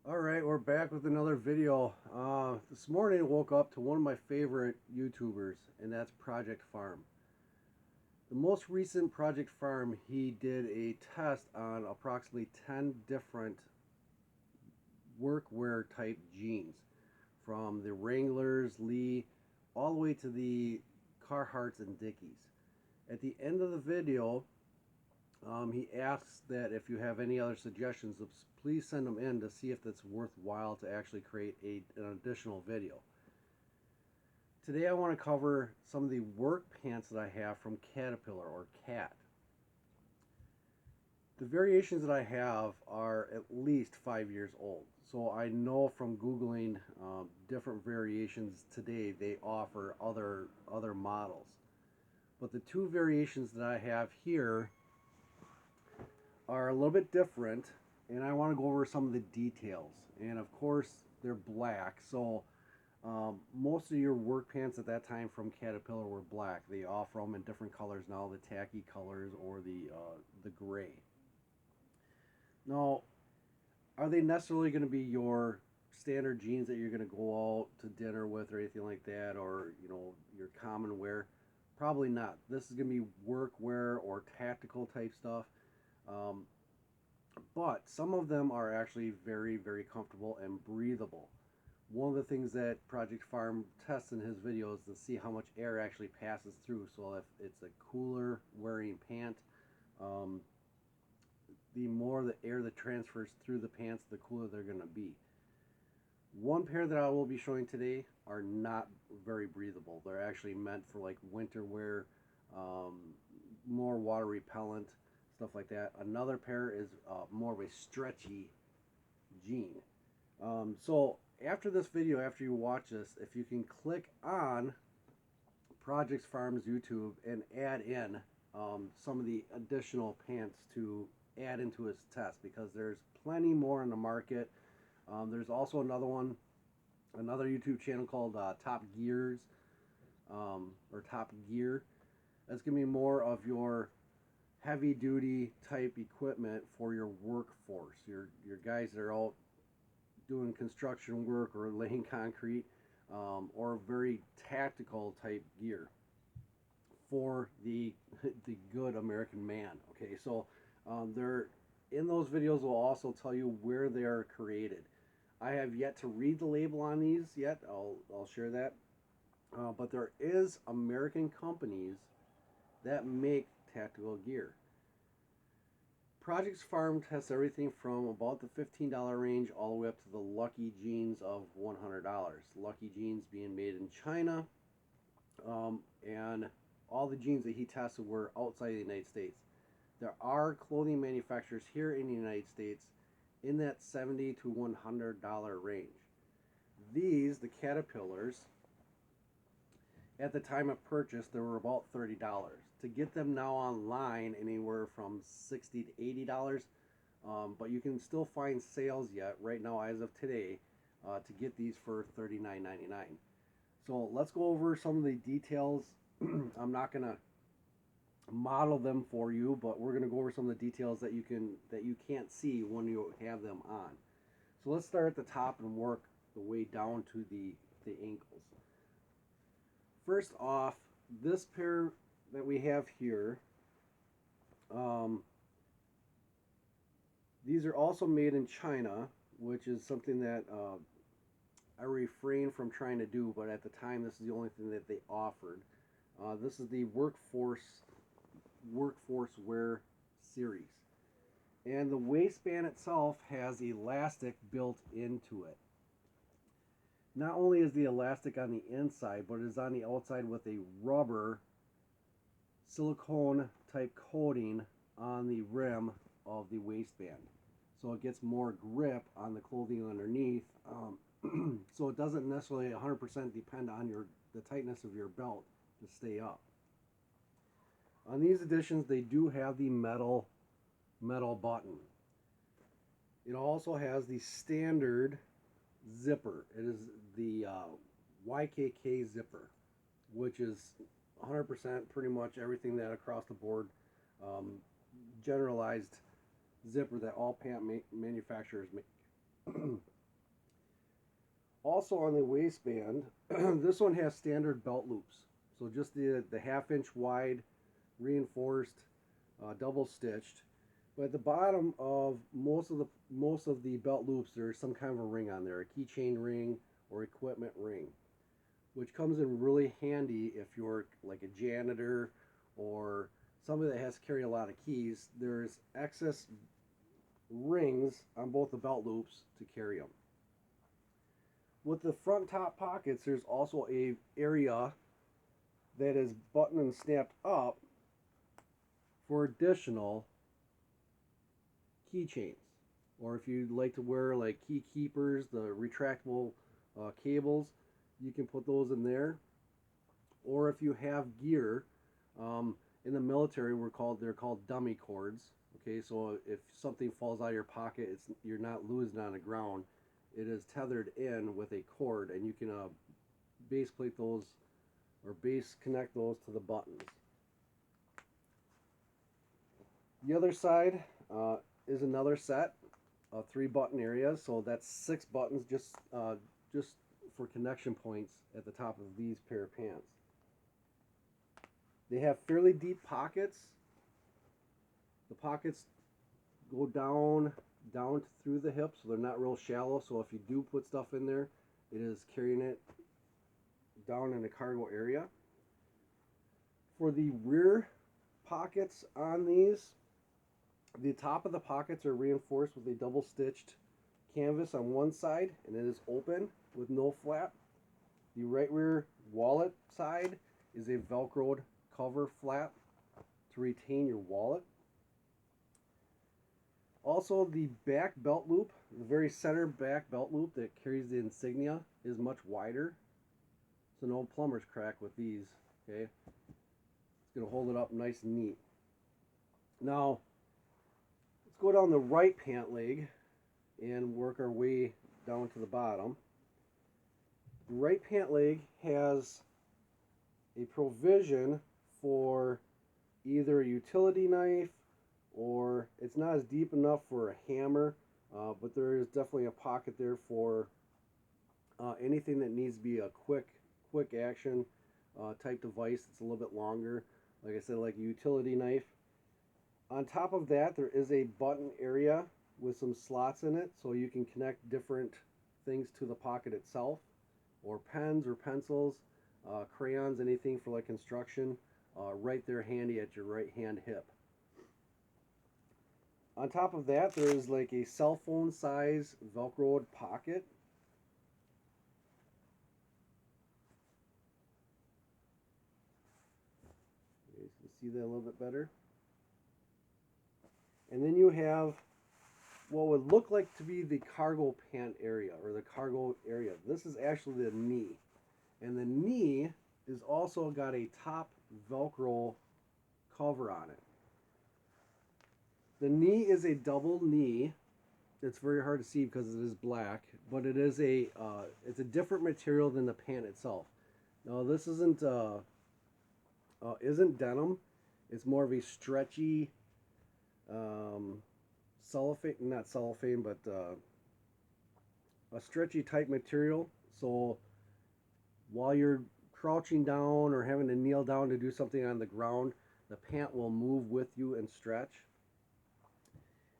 Alright, we're back with another video. This morning I woke up to one of my favorite YouTubers, and that's Project Farm. The most recent Project Farm, he did a test on approximately 10 different workwear type jeans. From the Wranglers, Lee, all the way to the Carhartts and Dickies. At the end of the video, he asks that if you have any other suggestions, please send them in to see if it's worthwhile to actually create an additional video. Today I want to cover some of the work pants that I have from Caterpillar or Cat. The variations that I have are at least 5 years old. So I know from Googling different variations today they offer other models. But the two variations that I have here are a little bit different, and I want to go over some of the details. And of course they're black, so most of your work pants at that time from Caterpillar were black. They offer them in different colors now, the tacky colors or the gray. Now, are they necessarily going to be your standard jeans that you're going to go out to dinner with or anything like that, or your common wear? Probably not. This is going to be work wear or tactical type stuff. But some of them are actually very, very comfortable and breathable. One of the things that Project Farm tests in his videos is to see how much air actually passes through. So if it's a cooler wearing pant, the more the air that transfers through the pants, the cooler they're going to be. One pair that I will be showing today are not very breathable. They're actually meant for like winter wear, more water repellent, stuff like that. Another pair is more of a stretchy jean. So after this video, after you watch this, if you can click on Project Farm's YouTube and add in some of the additional pants to add into his test, because there's plenty more in the market. There's also another YouTube channel called Top Gears, or Top Gear. That's going to be more of your heavy duty type equipment for your workforce, your guys that are out doing construction work or laying concrete, or very tactical type gear for the good American man. Okay, so they're in those videos will also tell you where they are created. I have yet to read the label on these yet. I'll share that. But there is American companies that make tactical gear. Project Farm tests everything from about the $15 range all the way up to the Lucky jeans of $100. Lucky jeans being made in China, and all the jeans that he tested were outside of the United States. There are clothing manufacturers here in the United States in that $70 to $100 range. These, the Caterpillars, at the time of purchase, they were about $30. To get them now online, anywhere from $60 to $80. But you can still find sales yet, right now as of today, to get these for $39.99. So let's go over some of the details. I'm not going to model them for you, but we're going to go over some of the details that you can't see when you have them on. So let's start at the top and work the way down to the ankles. First off, this pair that we have here, these are also made in China, which is something that I refrained from trying to do, but at the time this is the only thing that they offered. This is the workforce wear series, and the waistband itself has elastic built into it. Not only is the elastic on the inside, but it is on the outside with a rubber silicone type coating on the rim of the waistband, so it gets more grip on the clothing underneath. So it doesn't necessarily 100% depend on the tightness of your belt to stay up. On these editions, they do have the metal button. It also has the standard zipper. It is the YKK zipper, which is 100% pretty much everything that across the board generalized zipper that all pant manufacturers make. Also on the waistband, this one has standard belt loops. So just the half-inch wide, reinforced, double stitched. But at the bottom of most of the belt loops, there's some kind of a ring on there, a keychain ring or equipment ring, which comes in really handy if you're like a janitor or somebody that has to carry a lot of keys. There's excess rings on both the belt loops to carry them. With the front top pockets, there's also a area that is buttoned and snapped up for additional keychains. Or if you like to wear like key keepers, the retractable cables, you can put those in there. Or if you have gear, in the military, they're called dummy cords. Okay, so if something falls out of your pocket, you're not losing on the ground. It is tethered in with a cord, and you can base plate those or base connect those to the buttons. The other side is another set of 3 button areas, so that's 6 buttons just for connection points at the top of these pair of pants. They have fairly deep pockets. The pockets go down through the hips, so they're not real shallow. So if you do put stuff in there, it is carrying it down in the cargo area. For the rear pockets on these, the top of the pockets are reinforced with a double stitched canvas on one side, and it is open with no flap. The right rear wallet side is a velcroed cover flap to retain your wallet. Also, the back belt loop, the very center back belt loop that carries the insignia, is much wider. So no plumber's crack with these. Okay, it's going to hold it up nice and neat. Now, let's go down the right pant leg and work our way down to the bottom. The right pant leg has a provision for either a utility knife, or it's not as deep enough for a hammer, but there is definitely a pocket there for anything that needs to be a quick action type device that's a little bit longer. Like I said, like a utility knife. On top of that, there is a button area with some slots in it, so you can connect different things to the pocket itself, or pens or pencils, crayons, anything for like construction, right there handy at your right hand hip. On top of that, there is like a cell phone size velcroed pocket. You guys can see that a little bit better. And then you have what would look like to be the cargo pant area, or the cargo area. This is actually the knee. And the knee is also got a top Velcro cover on it. The knee is a double knee. It's very hard to see because it is black, but it is it's a different material than the pant itself. Now this isn't denim. It's more of a stretchy cellophane, not cellophane, but a stretchy type material. So while you're crouching down or having to kneel down to do something on the ground, the pant will move with you and stretch.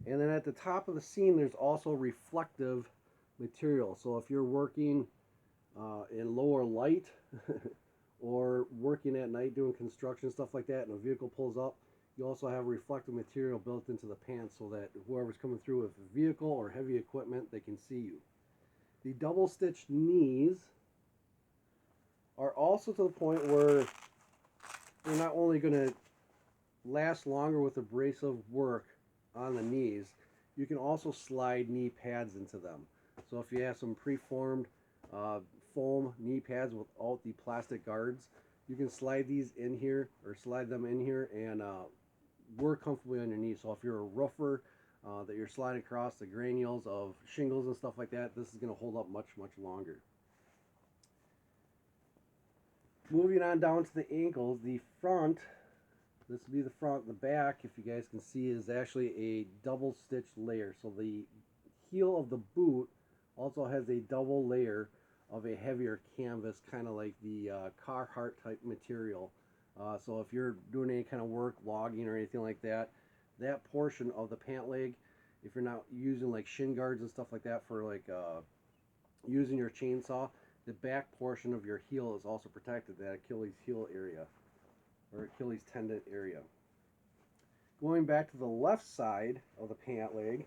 And then at the top of the seam, there's also reflective material. So if you're working in lower light or working at night doing construction, stuff like that, and a vehicle pulls up, you also have reflective material built into the pants so that whoever's coming through with a vehicle or heavy equipment, they can see you. The double stitched knees are also to the point where they're not only going to last longer with abrasive work on the knees, you can also slide knee pads into them. So if you have some preformed foam knee pads without the plastic guards, you can slide these in here or slide them in here and work comfortably on your knees. So if you're a roofer that you're sliding across the granules of shingles and stuff like that, this is going to hold up much longer. Moving on down to the ankles, the front, this will be the front. The back, if you guys can see, is actually a double stitched layer. So the heel of the boot also has a double layer of a heavier canvas, kind of like the Carhartt type material. So if you're doing any kind of work, logging or anything like that, that portion of the pant leg, if you're not using like shin guards and stuff like that for like using your chainsaw, the back portion of your heel is also protected, that Achilles heel area or Achilles tendon area. Going back to the left side of the pant leg,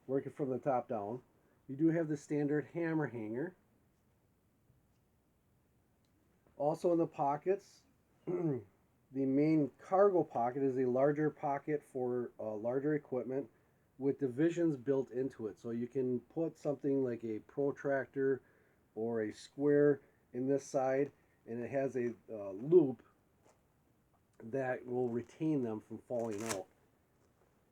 working from the top down, you do have the standard hammer hanger. Also in the pockets, the main cargo pocket is a larger pocket for larger equipment with divisions built into it. So you can put something like a protractor or a square in this side, and it has a loop that will retain them from falling out.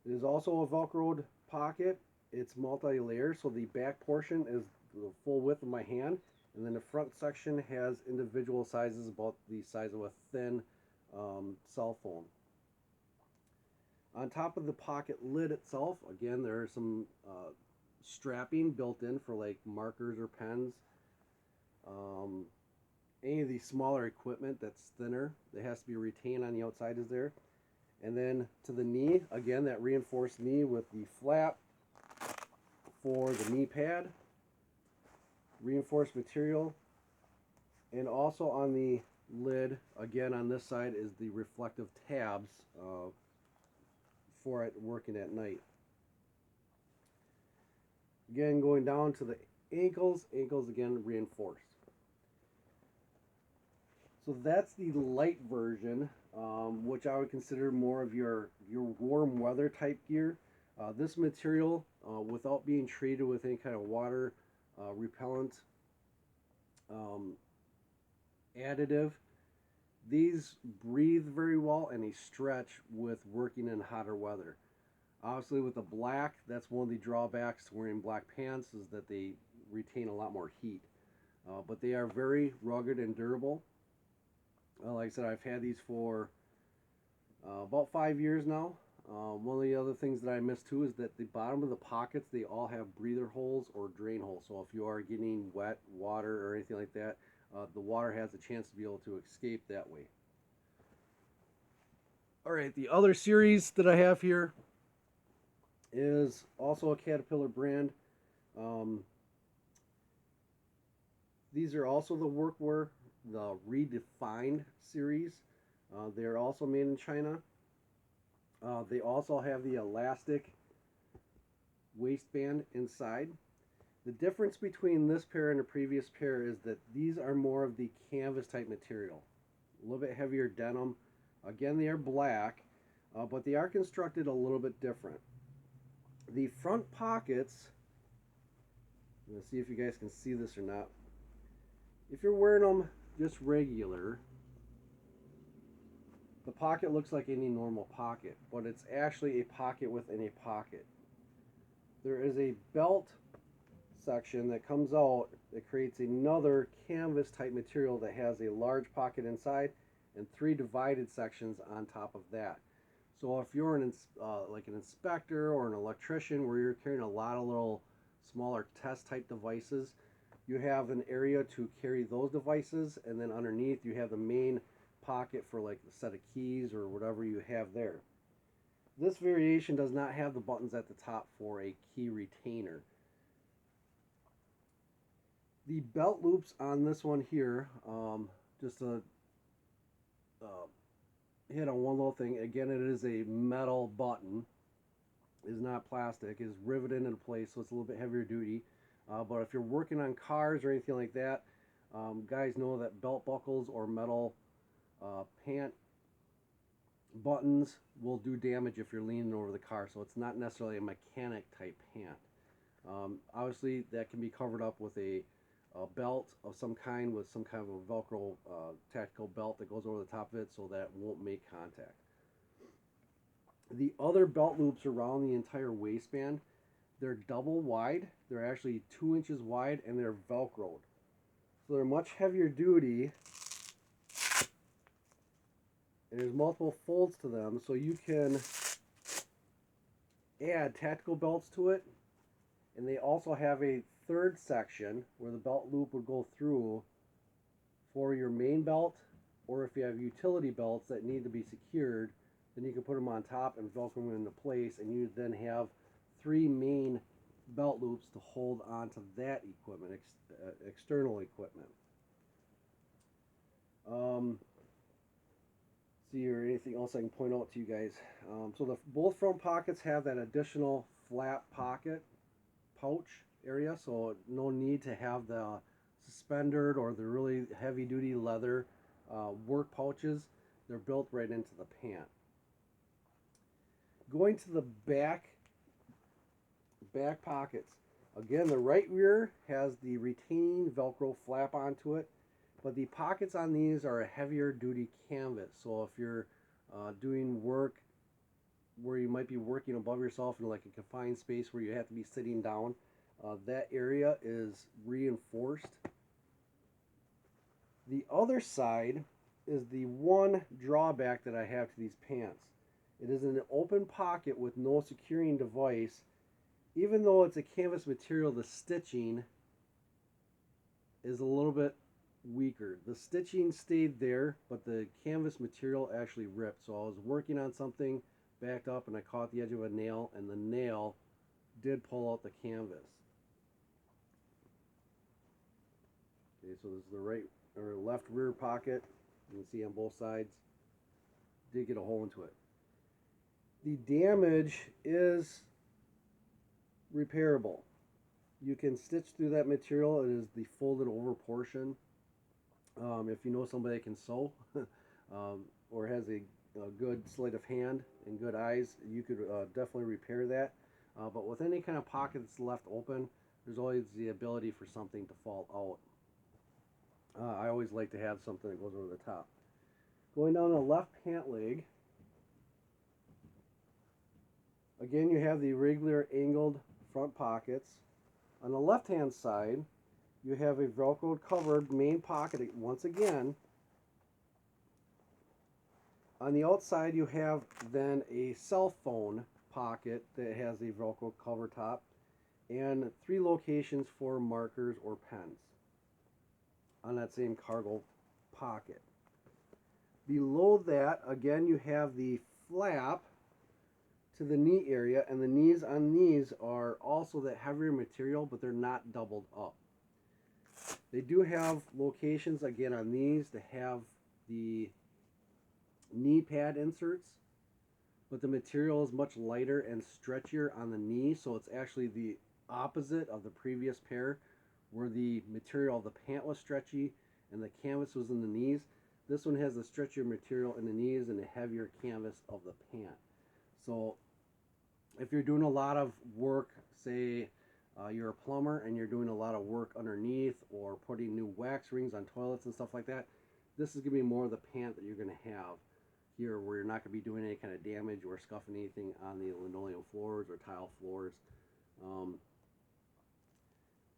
It is also a Velcroed pocket. It's multi-layer, so the back portion is the full width of my hand, and then the front section has individual sizes about the size of a thin cell phone. On top of the pocket lid itself, again, there are some strapping built in for like markers or pens. Any of the smaller equipment that's thinner, that has to be retained on the outside is there. And then to the knee, again, that reinforced knee with the flap for the knee pad, reinforced material, and also on the lid, again on this side, is the reflective tabs for it working at night. Again, going down to the ankles again reinforced. So that's the light version, which I would consider more of your warm weather type gear. This material, without being treated with any kind of water repellent additive, these breathe very well and they stretch with working in hotter weather. Obviously with the black, that's one of the drawbacks to wearing black pants, is that they retain a lot more heat. But they are very rugged and durable. Like I said, I've had these for about 5 years now. One of the other things that I miss too is that the bottom of the pockets, they all have breather holes or drain holes. So if you are getting wet water or anything like that, the water has a chance to be able to escape that way. Alright, the other series that I have here is also a Caterpillar brand. These are also the workwear, the Redefined series. They're also made in China. They also have the elastic waistband inside. The difference between this pair and the previous pair is that these are more of the canvas type material. A little bit heavier denim. Again, they are black, but they are constructed a little bit different. The front pockets, let's see if you guys can see this or not. If you're wearing them just regular, the pocket looks like any normal pocket, but it's actually a pocket within a pocket. There is a belt section that comes out that creates another canvas type material that has a large pocket inside and 3 divided sections on top of that. So if you're like an inspector or an electrician where you're carrying a lot of little smaller test type devices, you have an area to carry those devices, and then underneath you have the main pocket for like a set of keys or whatever you have there. This variation does not have the buttons at the top for a key retainer. The belt loops on this one here, just to hit on one little thing, again, it is a metal button. It is not plastic. It is riveted into place, so it's a little bit heavier duty. But if you're working on cars or anything like that, guys know that belt buckles or metal pant buttons will do damage if you're leaning over the car, so it's not necessarily a mechanic type pant. Obviously that can be covered up with a belt of some kind, with some kind of a Velcro tactical belt that goes over the top of it so that it won't make contact. The other belt loops around the entire waistband, they're double wide. They're actually 2 inches wide, and they're Velcroed. So they're much heavier duty. And there's multiple folds to them, so you can add tactical belts to it And they also have a third section where the belt loop would go through for your main belt, or if you have utility belts that need to be secured, then you can put them on top and velcro them into place, and you then have 3 main belt loops to hold onto that equipment, external equipment. See, or anything else I can point out to you guys. So both front pockets have that additional flap pocket pouch area, so no need to have the suspended or the really heavy duty leather work pouches. They're built right into the pant. Going to the back pockets. Again, the right rear has the retaining Velcro flap onto it, but the pockets on these are a heavier duty canvas. So if you're doing work where you might be working above yourself in like a confined space where you have to be sitting down, that area is reinforced. The other side is the one drawback that I have to these pants. It is an open pocket with no securing device. Even though it's a canvas material, the stitching is a little bit weaker. The stitching stayed there, but the canvas material actually ripped. So I was working on something, backed up, and I caught the edge of a nail, and the nail did pull out the canvas. Okay, so this is the right or left rear pocket. You can see on both sides. Did get a hole into it. The damage is repairable. You can stitch through that material. It is the folded over portion. If you know somebody that can sew or has a good sleight of hand and good eyes, you could definitely repair that. But with any kind of pocket that's left open, there's always the ability for something to fall out. I always like to have something that goes over the top. Going down the left pant leg, again you have the regular angled front pockets. On the left hand side, you have a Velcro covered main pocket once again. On the outside you have then a cell phone pocket that has a Velcro cover top and 3 locations for markers or pens on that same cargo pocket. Below that, again, you have the flap to the knee area, and the knees on these are also that heavier material, but they're not doubled up. They do have locations, again, on these to have the knee pad inserts, but the material is much lighter and stretchier on the knee, so it's actually the opposite of the previous pair, where the material of the pant was stretchy and the canvas was in the knees. This one has the stretchier material in the knees and the heavier canvas of the pant. So if you're doing a lot of work, say you're a plumber and you're doing a lot of work underneath or putting new wax rings on toilets and stuff like that, this is going to be more of the pant that you're going to have here, where you're not going to be doing any kind of damage or scuffing anything on the linoleum floors or tile floors.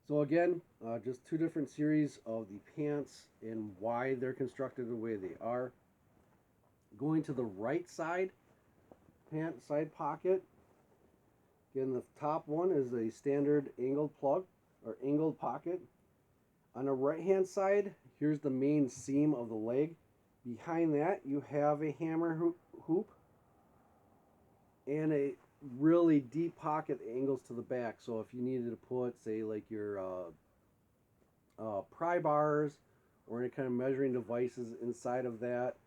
So again, just 2 different series of the pants and why they're constructed the way they are. Going to the right side, pant side pocket. Again, the top one is a standard angled plug or angled pocket. On the right hand side, here's the main seam of the leg. Behind that, you have a hammer hoop and a really deep pocket that angles to the back. So if you needed to put, say, like your pry bars or any kind of measuring devices inside of that,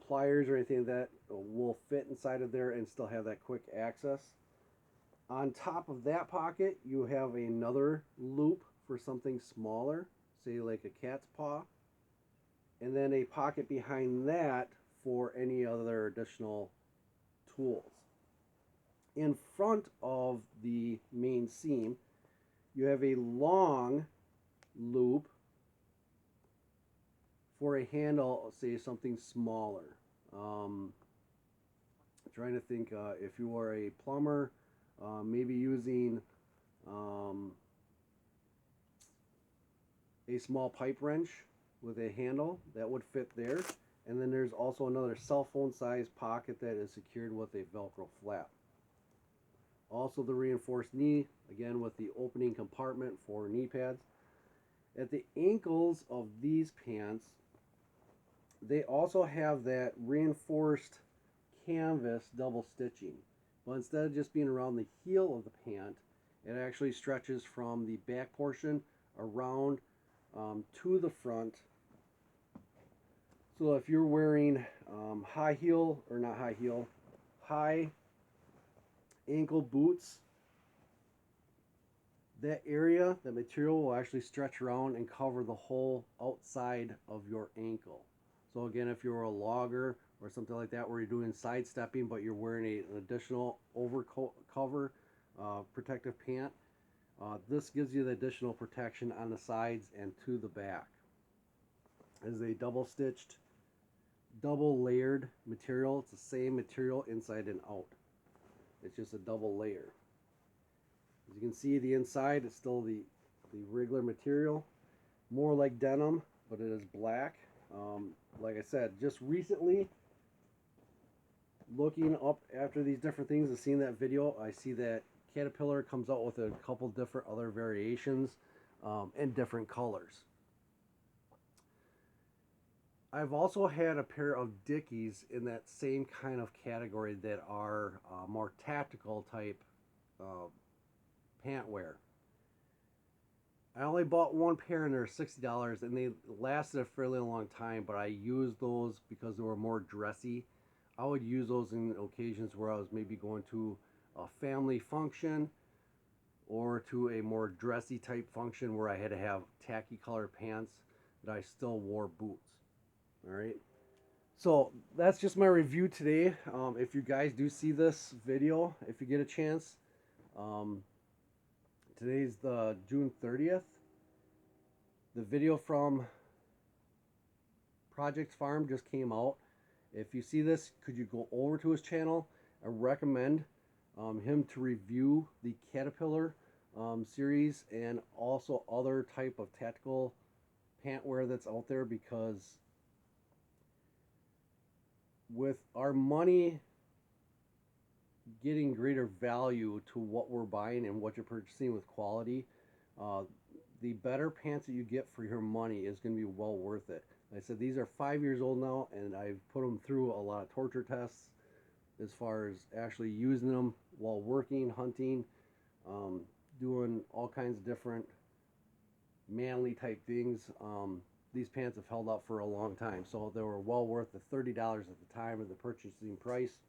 pliers or anything like that will fit inside of there and still have that quick access. On top of that pocket, you have another loop for something smaller, say like a cat's paw, and then a pocket behind that for any other additional tools. In front of the main seam, you have a long loop for a handle, say something smaller. Trying to think, if you are a plumber, maybe using a small pipe wrench with a handle, that would fit there. And then there's also another cell phone size pocket that is secured with a Velcro flap. Also the reinforced knee, again with the opening compartment for knee pads. At the ankles of these pants, they also have that reinforced canvas double stitching. But instead of just being around the heel of the pant, it actually stretches from the back portion around to the front. So if you're wearing high heel, or not high heel, high ankle boots, that area, the material will actually stretch around and cover the whole outside of your ankle. So again, if you're a logger or something like that where you're doing sidestepping but you're wearing an additional cover protective pant, this gives you the additional protection on the sides and to the back. It is a double stitched, double layered material. It's the same material inside and out. It's just a double layer. As you can see, the inside is still the regular material, more like denim, but it is black. Like I said, just recently looking up after these different things and seeing that video, I see that Caterpillar comes out with a couple different other variations in different colors. I've also had a pair of Dickies in that same kind of category that are more tactical type pant wear. I only bought one pair and they're $60 and they lasted a fairly long time, but I used those because they were more dressy. I would use those in occasions where I was maybe going to a family function or to a more dressy type function where I had to have tacky colored pants that I still wore boots. All right. So that's just my review today. If you guys do see this video, if you get a chance, today's the June 30th. The video from Project Farm just came out. If you see this, could you go over to his channel? I recommend him to review the Caterpillar series and also other type of tactical pant wear that's out there, because with our money getting greater value to what we're buying and what you're purchasing with quality, the better pants that you get for your money is going to be well worth it. Like I said, these are 5 years old now, and I've put them through a lot of torture tests as far as actually using them while working, hunting, doing all kinds of different manly type things. These pants have held up for a long time, so they were well worth the $30 at the time of the purchasing price.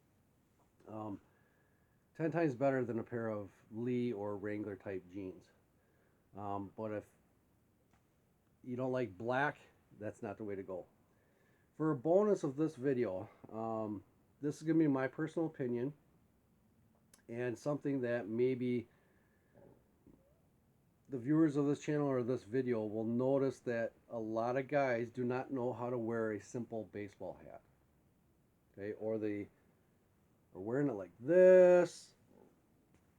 10 times better than a pair of Lee or Wrangler type jeans. But if you don't like black, that's not the way to go. For a bonus of this video, this is going to be my personal opinion and something that maybe the viewers of this channel or this video will notice, that a lot of guys do not know how to wear a simple baseball hat. Okay, or they are wearing it like this,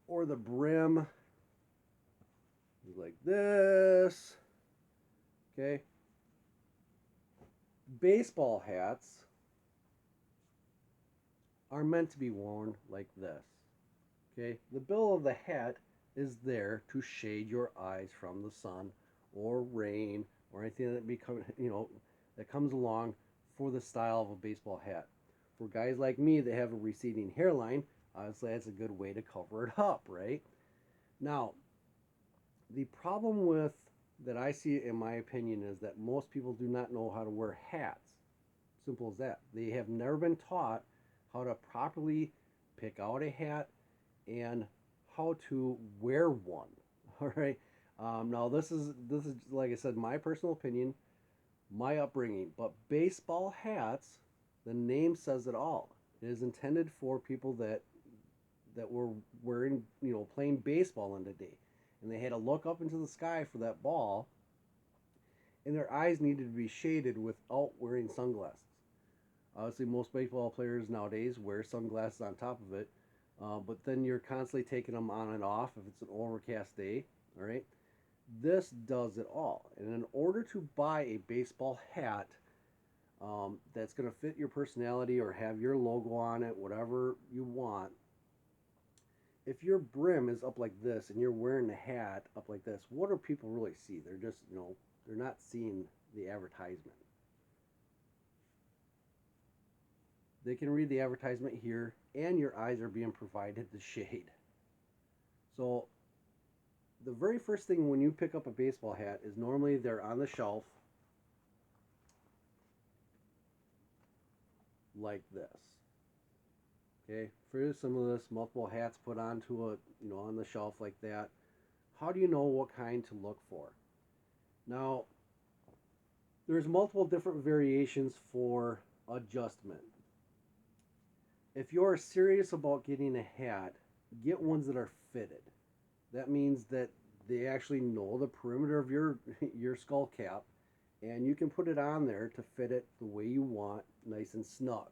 or the brim is like this. Okay, baseball hats are meant to be worn like this. Okay, the bill of the hat is there to shade your eyes from the sun or rain or anything that comes along for the style of a baseball hat. For guys like me that have a receding hairline, obviously that's a good way to cover it up, right? Now, the problem with that I see, in my opinion, is that most people do not know how to wear hats. Simple as that. They have never been taught how to properly pick out a hat and how to wear one. All right. Now this is like I said, my personal opinion, my upbringing. But baseball hats, the name says it all. It is intended for people that were wearing, playing baseball in the day, and they had to look up into the sky for that ball, and their eyes needed to be shaded without wearing sunglasses. Obviously, most baseball players nowadays wear sunglasses on top of it, but then you're constantly taking them on and off if it's an overcast day. All right, this does it all. And in order to buy a baseball hat that's going to fit your personality or have your logo on it, whatever you want, if your brim is up like this and you're wearing the hat up like this, what do people really see? They're just, they're not seeing the advertisement. They can read the advertisement here, and your eyes are being provided the shade. So, the very first thing when you pick up a baseball hat is normally they're on the shelf like this. Okay, very similar to this, multiple hats put onto a, on the shelf like that. How do you know what kind to look for? Now, there's multiple different variations for adjustment. If you're serious about getting a hat, get ones that are fitted. That means that they actually know the perimeter of your skull cap, and you can put it on there to fit it the way you want, nice and snug.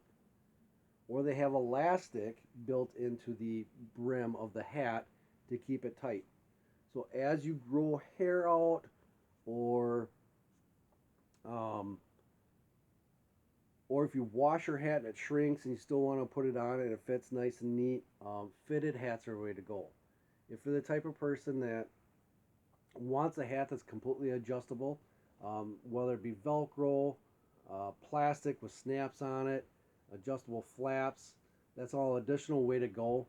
Or they have elastic built into the brim of the hat to keep it tight. So as you grow hair out, or or if you wash your hat and it shrinks and you still want to put it on and it fits nice and neat, fitted hats are the way to go. If you're the type of person that wants a hat that's completely adjustable, whether it be Velcro, plastic with snaps on it, adjustable flaps, that's all additional way to go.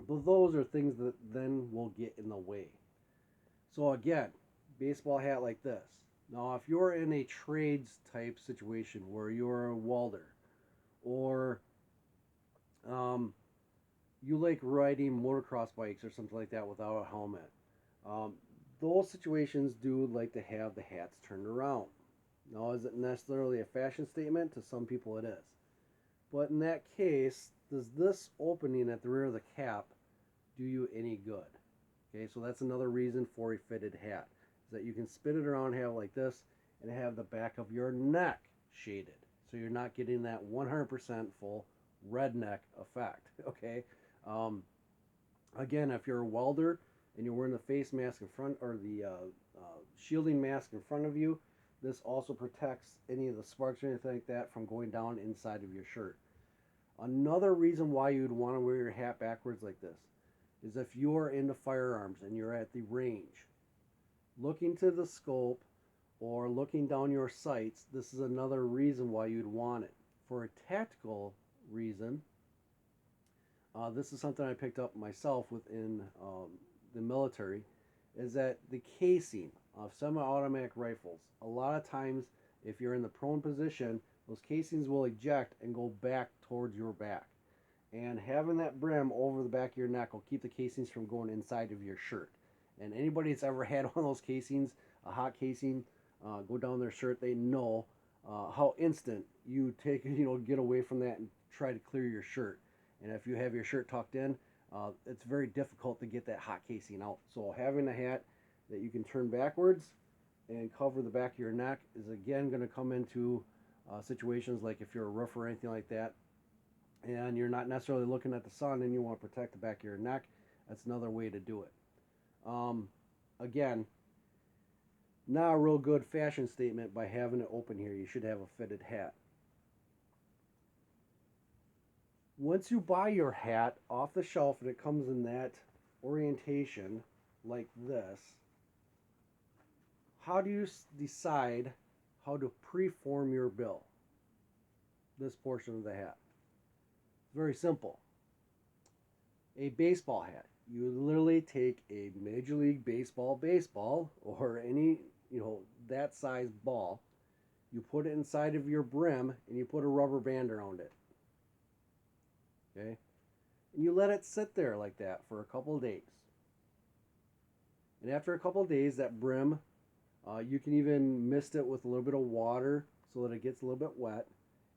But those are things that then will get in the way. So again, baseball hat like this. Now, if you're in a trades type situation where you're a welder, or you like riding motocross bikes or something like that without a helmet, those situations do like to have the hats turned around. Now, is it necessarily a fashion statement? To some people it is. But in that case, does this opening at the rear of the cap do you any good? Okay, so that's another reason for a fitted hat, is that you can spin it around, have it like this, and have the back of your neck shaded. So you're not getting that 100% full redneck effect, okay? Again, if you're a welder and you're wearing the face mask in front, or the shielding mask in front of you, this also protects any of the sparks or anything like that from going down inside of your shirt. Another reason why you'd want to wear your hat backwards like this is if you're into firearms and you're at the range, looking to the scope or looking down your sights, this is another reason why you'd want it. For a tactical reason, this is something I picked up myself within the military, is that the casing of semi-automatic rifles, a lot of times if you're in the prone position, those casings will eject and go back towards your back. And having that brim over the back of your neck will keep the casings from going inside of your shirt. And anybody that's ever had one of those casings, a hot casing, go down their shirt, they know how instant you take, get away from that and try to clear your shirt. And if you have your shirt tucked in, it's very difficult to get that hot casing out. So having a hat that you can turn backwards and cover the back of your neck is again going to come into situations like if you're a roofer or anything like that, and you're not necessarily looking at the sun and you want to protect the back of your neck. That's another way to do it. Again, not a real good fashion statement by having it open here. You should have a fitted hat. Once you buy your hat off the shelf and it comes in that orientation like this, how do you decide how to preform your bill? This portion of the hat. It's very simple. A baseball hat. You literally take a Major League baseball, or any, that size ball. You put it inside of your brim and you put a rubber band around it. Okay? And you let it sit there like that for a couple of days. And after a couple of days, that brim, you can even mist it with a little bit of water so that it gets a little bit wet.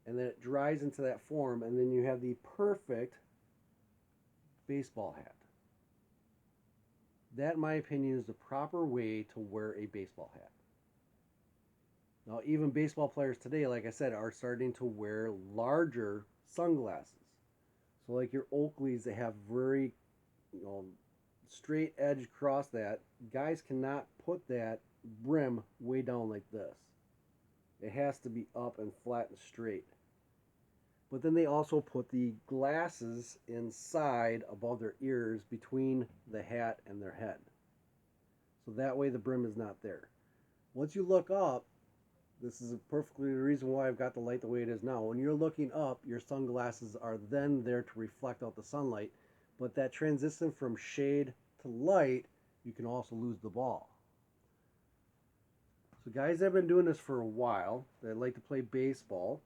And then it dries into that form, and then you have the perfect baseball hat. That, in my opinion, is the proper way to wear a baseball hat. Now, even baseball players today, like I said, are starting to wear larger sunglasses. So like your Oakleys, they have very, straight edge across that. Guys cannot put that brim way down like this. It has to be up and flat and straight. But then they also put the glasses inside above their ears between the hat and their head. So that way the brim is not there. Once you look up, this is perfectly the reason why I've got the light the way it is now. When you're looking up, your sunglasses are then there to reflect out the sunlight. But that transition from shade to light, you can also lose the ball. So guys that have been doing this for a while, that like to play baseball,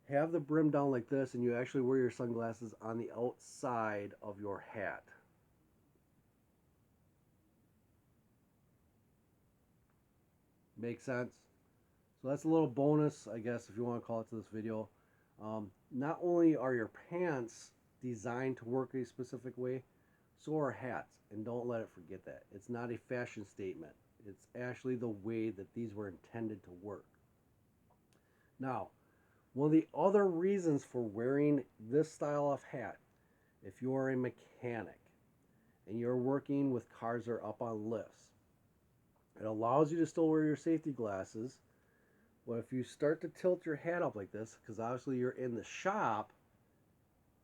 have the brim down like this, and you actually wear your sunglasses on the outside of your hat. Make sense? So that's a little bonus, I guess, if you want to call it, to this video. Not only are your pants designed to work a specific way, so are hats. And don't let it forget that. It's not a fashion statement. It's actually the way that these were intended to work. Now, one of the other reasons for wearing this style of hat, if you're a mechanic and you're working with cars that are up on lifts, it allows you to still wear your safety glasses. But if you start to tilt your hat up like this, because obviously you're in the shop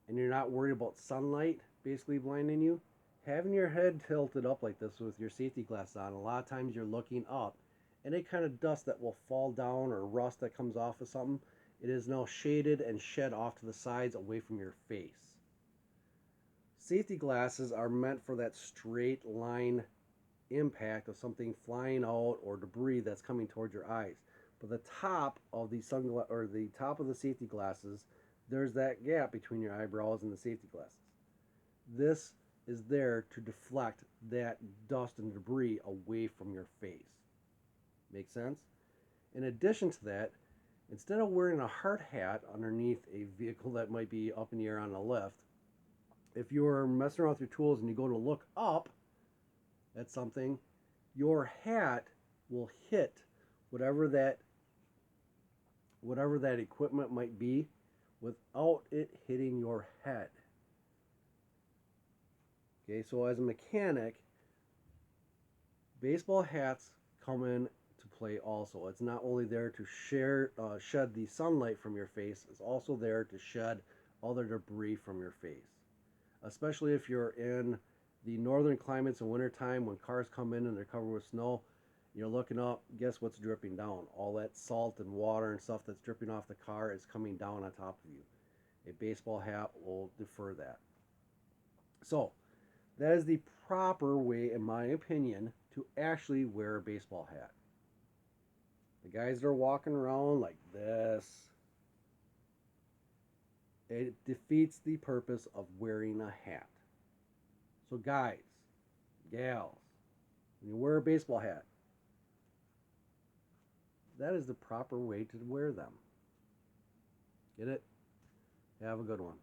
and you're not worried about sunlight basically blinding you, having your head tilted up like this with your safety glasses on, a lot of times you're looking up, and any kind of dust that will fall down or rust that comes off of something, it is now shaded and shed off to the sides away from your face. Safety glasses are meant for that straight line impact of something flying out or debris that's coming towards your eyes. But the top of the the top of the safety glasses, there's that gap between your eyebrows and the safety glasses. This is there to deflect that dust and debris away from your face. Make sense? In addition to that, instead of wearing a hard hat underneath a vehicle that might be up in the air on a lift, if you're messing around with your tools and you go to look up at something, your hat will hit whatever that equipment might be without it hitting your head. Okay, so as a mechanic, baseball hats come in to play also. It's not only there to shed the sunlight from your face, it's also there to shed other debris from your face. Especially if you're in the northern climates in wintertime when cars come in and they're covered with snow, you're looking up, guess what's dripping down? All that salt and water and stuff that's dripping off the car is coming down on top of you. A baseball hat will defer that. So, that is the proper way, in my opinion, to actually wear a baseball hat. The guys that are walking around like this, it defeats the purpose of wearing a hat. So guys, gals, when you wear a baseball hat, that is the proper way to wear them. Get it? Have a good one.